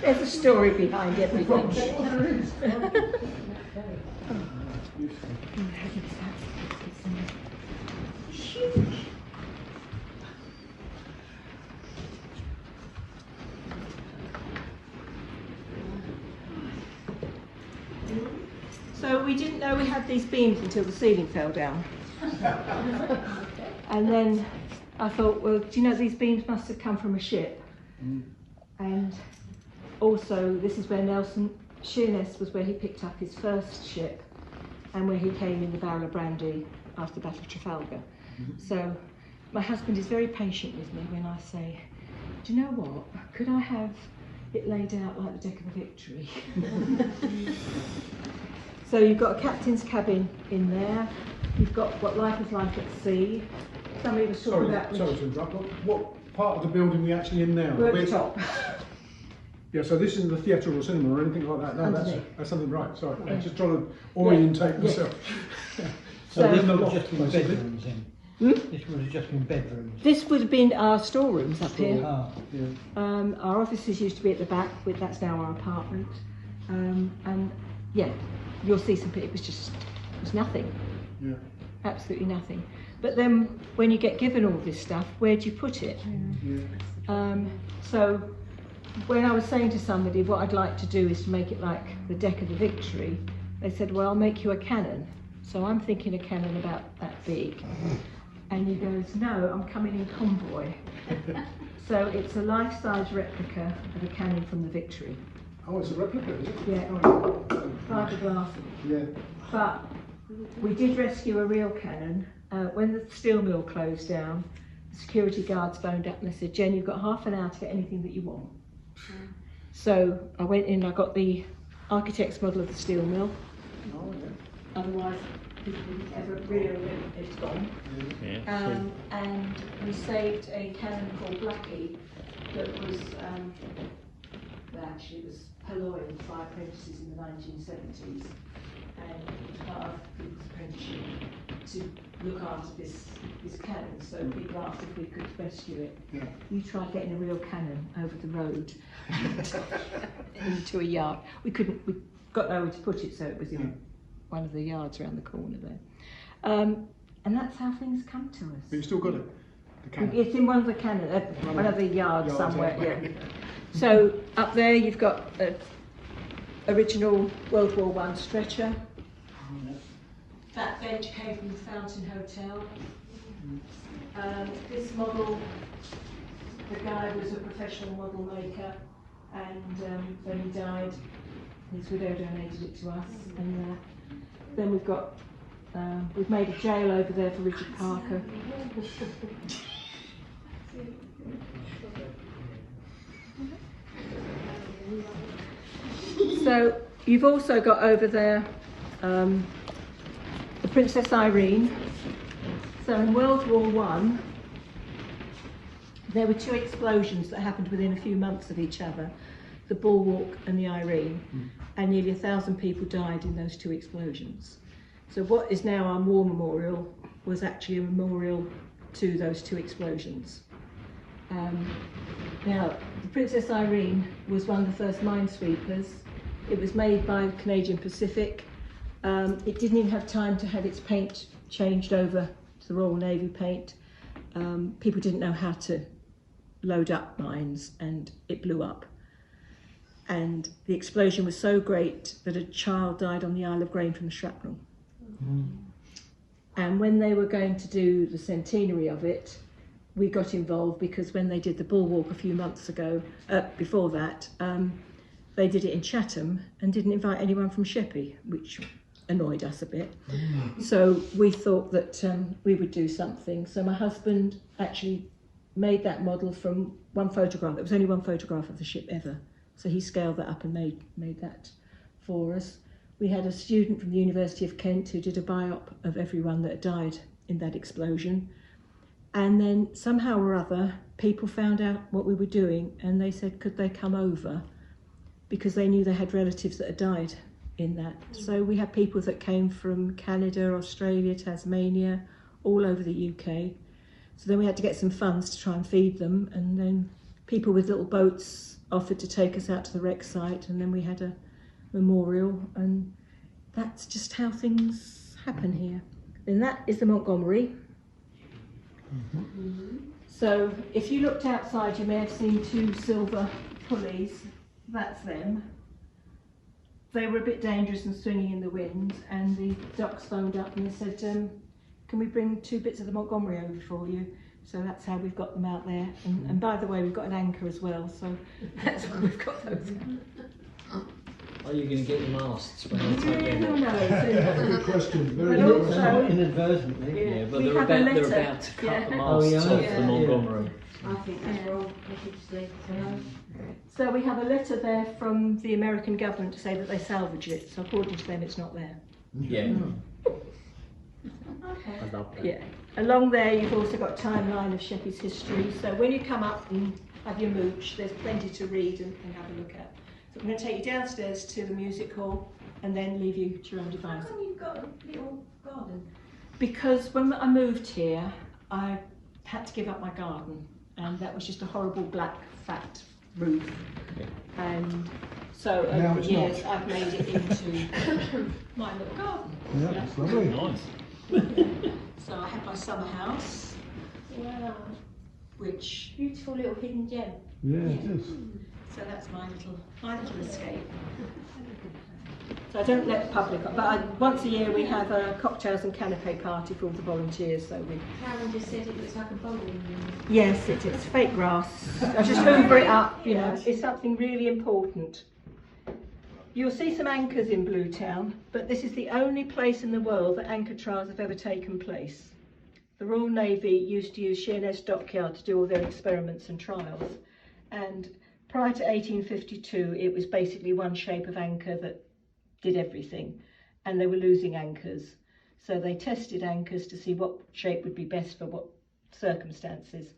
There's a story behind everything. So we didn't know we had these beams until the ceiling fell down. And then I thought, well, do you know these beams must have come from a ship? And also this is where Sheerness was where he picked up his first ship and where he came in the barrel of brandy after the Battle of Trafalgar. So my husband is very patient with me when I say, do you know what, could I have it laid out like the deck of a Victory? So you've got a captain's cabin in there, you've got what life is like at sea. Somebody was talking about... Sorry to interrupt, what part of the building are we actually in now? We're at the top. Yeah, so this isn't the theatre or cinema or anything like that. No, that's something right. Sorry, Yeah. I'm just trying to orientate myself. So So- this would have just been Basically. bedrooms then? This would have just been bedrooms? This would have been our storerooms up here. Ah, Yeah. Our offices used to be at the back, that's now our apartment. And yeah, you'll see some people, it was nothing, Yeah. absolutely nothing. But then when you get given all this stuff, where do you put it? Yeah. So when I was saying to somebody what I'd like to do is to make it like the deck of the Victory, they said, well, I'll make you a cannon. So I'm thinking a cannon about that big. And he goes, no, I'm coming in convoy. So it's a life-size replica of a cannon from the Victory. Oh, it's a replica, is it? Yeah. Oh, Fiberglass. yeah. But we did rescue a real cannon. When the steel mill closed down, the security guards phoned up and they said, Jen, you've got half an hour to get anything that you want. So I went in, I got the architect's model of the steel mill. Oh, yeah. Otherwise, people wouldn't ever really, it's gone. And we saved a cannon called Blackie that was, well, actually it was purloined by apprentices in the 1970s. And it was part of people's apprenticeship to look after this cannon. So people asked if we could rescue it. Yeah. We tried getting a real cannon over the road into a yard. We got nowhere to put it, so it was in one of the yards around the corner there. And that's how things come to us. But you still got it? The cannon? It's in one of the one of the yards Yards, somewhere. yeah. Yeah. So up there you've got an original World War I stretcher. That bench came from the Fountain Hotel. This model, the guy was a professional model maker, and when he died, his widow donated it to us. And then we've made a jail over there for Richard Parker. So you've also got over there the Princess Irene. So in World War I, there were two explosions that happened within a few months of each other, the Bulwark and the Irene, and nearly 1,000 people died in those two explosions. So what is now our war memorial was actually a memorial to those two explosions. Now, the Princess Irene was one of the first minesweepers. It was made by Canadian Pacific. It didn't even have time to have its paint changed over to the Royal Navy paint. People didn't know how to load up mines, and it blew up. And the explosion was so great that a child died on the Isle of Grain from the shrapnel. And when they were going to do the centenary of it, we got involved because when they did the Bulwark a few months ago, before that, they did it in Chatham and didn't invite anyone from Sheppey, which annoyed us a bit. So we thought that we would do something. So my husband actually made that model from one photograph. There was only one photograph of the ship ever. So he scaled that up and made that for us. We had a student from the University of Kent who did a biop of everyone that had died in that explosion. And then somehow or other, people found out what we were doing and they said, could they come over? Because they knew they had relatives that had died in that. So we had people that came from Canada, Australia, Tasmania, all over the UK. So then we had to get some funds to try and feed them, and then people with little boats offered to take us out to the wreck site, and then we had a memorial, and that's just how things happen here. Then that is the Montgomery. So if you looked outside, you may have seen two silver pulleys. That's them. They were a bit dangerous and swinging in the wind, and the docks phoned up and they said, can we bring 2 bits of the Montgomery over for you? So that's how we've got them out there. And by the way, we've got an anchor as well, so that's why we've got those. Are you going to get the masts when they take them? No, Good question. Very But good also- question. Inadvertently. Yeah, but We they're have a about letter. to cut Yeah. the Oh, masts yeah. off Yeah. the Montgomery. I think that's wrong. So we have a letter there from the American government to say that they salvaged it. So according to them, it's not there. Yeah. Okay. I love that. Yeah. Along there, you've also got a timeline of Sheppey's history. So when you come up and have your mooch, there's plenty to read and have a look at. So I'm going to take you downstairs to the music hall and then leave you to your own How device. come you've got a little garden? Because when I moved here, I had to give up my garden, and that was just a horrible black fat roof. And so Now over it's the years, not. I've made it into my little garden. Yeah, that's lovely. Nice. So I have my summer house, Wow. which, Beautiful little hidden gem. Yeah, it is. so that's my little escape. So I don't let the public on, but once a year we have a cocktails and canapé party for all the volunteers. So we, Karen just said it looks like a bowling room. yes, it's fake grass. I just hoover it up, you know. It's something really important. You'll see some anchors in Bluetown, but this is the only place in the world that anchor trials have ever taken place. The Royal Navy used to use Sheerness Dockyard to do all their experiments and trials, and prior to 1852 it was basically one shape of anchor that did everything, and they were losing anchors. So they tested anchors to see what shape would be best for what circumstances,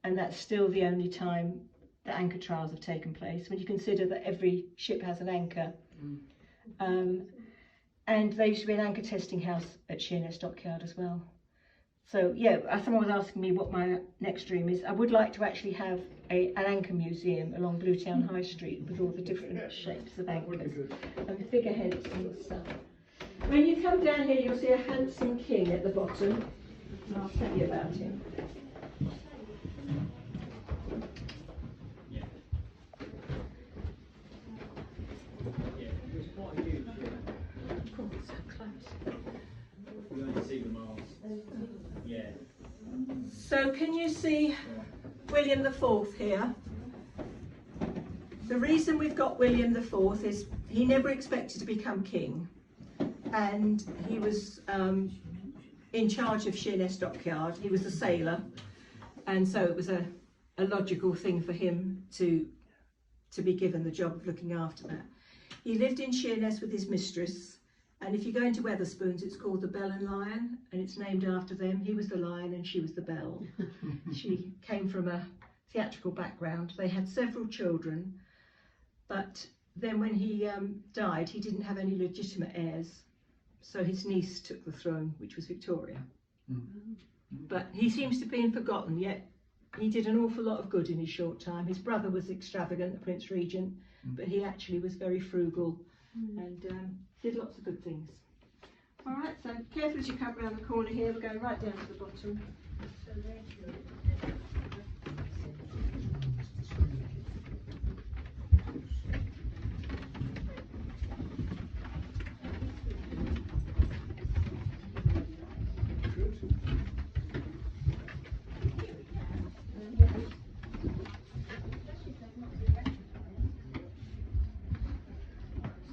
and that's still the only time that anchor trials have taken place, when you consider that every ship has an anchor. And there used to be an anchor testing house at Sheerness Dockyard as well. So yeah, someone was asking me what my next dream is. I would like to actually have an anchor museum along Bluetown High Street with all the different shapes of anchors and figureheads and stuff. When you come down here, you'll see a handsome king at the bottom. And I'll tell you about him. So can you see William IV here? The reason we've got William IV is he never expected to become king, and he was in charge of Sheerness Dockyard. He was a sailor, and so it was a logical thing for him to be given the job of looking after that. He lived in Sheerness with his mistress, and if you go into Wetherspoons, it's called the Bell and Lion, and it's named after them. He was the lion and she was the bell. She came from a theatrical background. They had several children, but then when he died, he didn't have any legitimate heirs, so his niece took the throne, which was Victoria. But he seems to have been forgotten, yet he did an awful lot of good in his short time. His brother was extravagant, the Prince Regent, but he actually was very frugal and did lots of good things. All right, so careful as you come round the corner here, we're going right down to the bottom.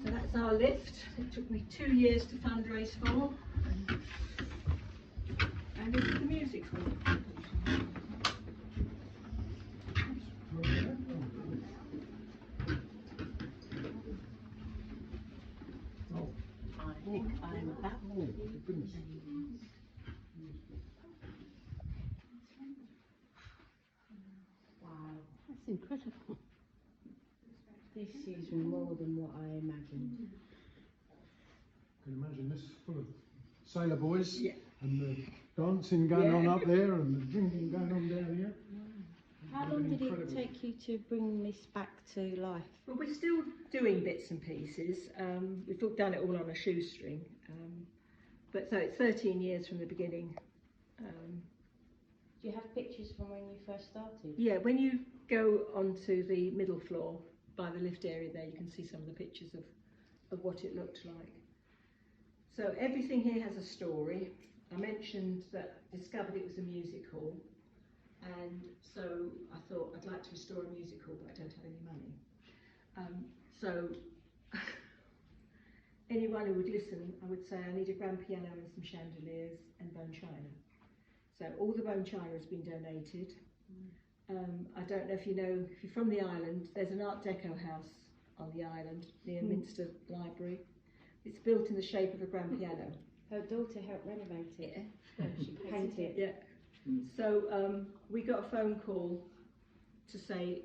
So that's our lift. It took me 2 years to fundraise for. And this is the music hall. I think I'm about Wow, That's incredible. this is more than what I imagined. You can imagine this full of sailor boys Yeah. and the dancing going on up there and the drinking going on down here. How long did Incredible. it take you to bring this back to life? Well, we're still doing bits and pieces. We've done it all on a shoestring. But so it's 13 years from the beginning. Do you have pictures from when you first started? Yeah, when you go onto the middle floor by the lift area there, you can see some of the pictures of what it looked like. So everything here has a story. I mentioned that I discovered it was a music hall, and so I thought I'd like to restore a music hall, but I don't have any money. So anyone who would listen, I would say I need a grand piano and some chandeliers and bone china. So all the bone china has been donated. I don't know if you know, if you're from the island, there's an Art Deco house on the island near Minster Library. It's built in the shape of a grand piano. Her daughter helped renovate it. She painted it. Yeah. So we got a phone call to say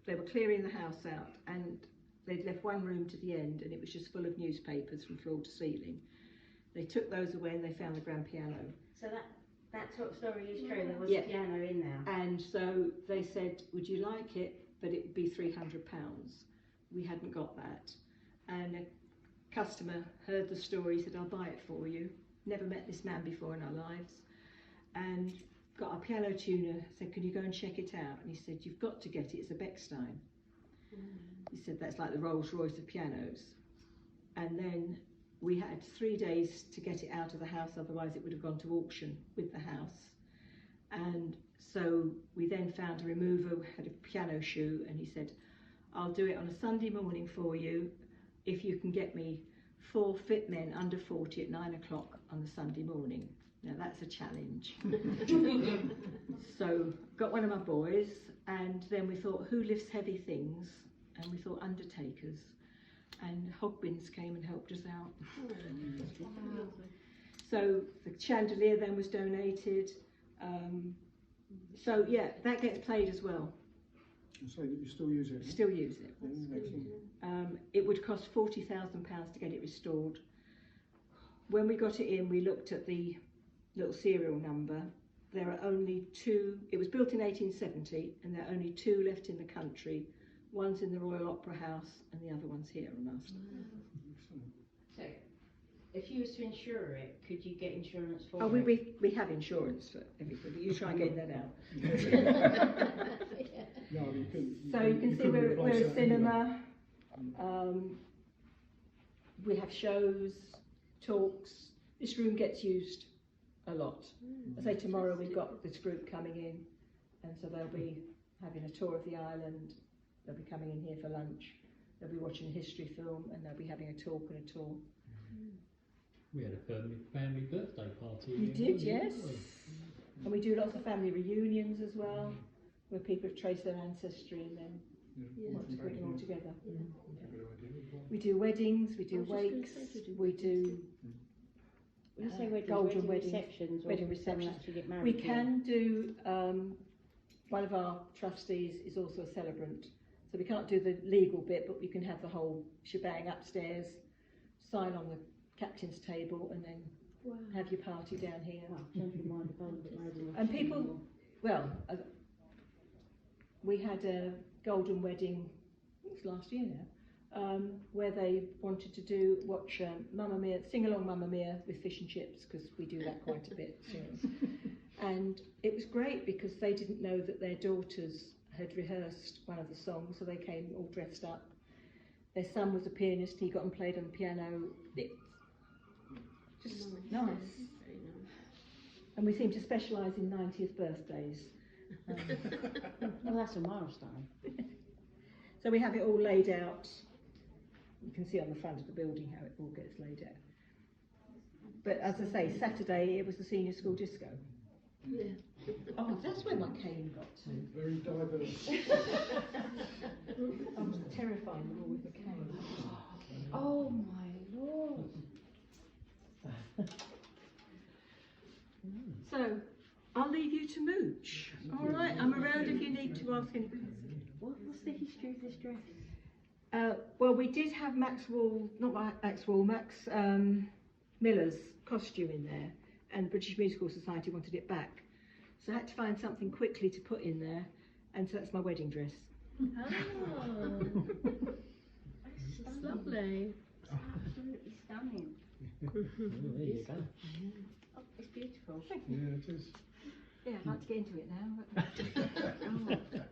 they were clearing the house out and they'd left one room to the end and it was just full of newspapers from floor to ceiling. They took those away and they found the grand piano. So that sort of story is true. There was Yeah. a piano in there. And so they said, would you like it? But it would be £300. We hadn't got that. And a customer heard the story, said, I'll buy it for you. Never met this man before in our lives. And got a piano tuner, said, can you go and check it out? And he said, you've got to get it, it's a Bechstein. He said, that's like the Rolls Royce of pianos. And then we had 3 days to get it out of the house, otherwise it would have gone to auction with the house. And so we then found a remover who had a piano shoe, and he said, I'll do it on a Sunday morning for you if you can get me 4 fit men under 40 at 9 o'clock on the Sunday morning. Now that's a challenge. So got one of my boys, and then we thought, who lifts heavy things? And we thought undertakers. And Hogbins came and helped us out. So the chandelier then was donated. So yeah, that gets played as well. So you still use it? Still use it. Excellent. It would cost £40,000 to get it restored. When we got it in, we looked at the little serial number. There are only 2, it was built in 1870, and there are only 2 left in the country. One's in the Royal Opera House, and the other one's here on us. So, if you was to insure it, could you get insurance for Oh, it? we have insurance for everybody. You try getting that out. No, you couldn't. So you can see couldn't we're replace a that anyway. cinema. We have shows, talks. This room gets used a lot. I say tomorrow we've got this group coming in, and so they'll be having a tour of the island. They'll be coming in here for lunch. They'll be watching a history film, and they'll be having a talk and a tour. We had a family birthday party. You did, yes. And we do lots of family reunions as well, where people have traced their ancestry and then want to bring them all together. We do weddings, we do wakes, we do When you say weddings, golden wedding weddings, receptions, or wedding someone receptions. actually get married We to? can do, one of our trustees is also a celebrant, so we can't do the legal bit, but we can have the whole shebang upstairs, sign on the captain's table, and then Wow. have your party down here. Well, don't mind if I'm maybe. And people, well, we had a golden wedding, I think it was last year now, where they wanted to watch Mamma Mia, sing along Mamma Mia with fish and chips, because we do that quite a bit. And it was great because they didn't know that their daughters had rehearsed one of the songs, so they came all dressed up. Their son was a pianist, he got and played on the piano. It's just nice. Very nice. And we seem to specialise in 90th birthdays. Well, that's a milestone. So we have it all laid out. You can see on the front of the building how it all gets laid out. But as I say, Saturday it was the senior school disco. Yeah. Oh, that's where my cane got to. Very diverse. I was terrifying them all with the cane. Oh my lord. So, I'll leave you to mooch. All right, I'm around if you need to ask any questions. What's the history of this dress? Well, we did have Max Miller's costume in there, and British Musical Society wanted it back. So I had to find something quickly to put in there, and so that's my wedding dress. Oh, It's lovely. absolutely stunning. There you go. Oh, it's beautiful. Yeah, it is. Yeah, I'd like to get into it now. But...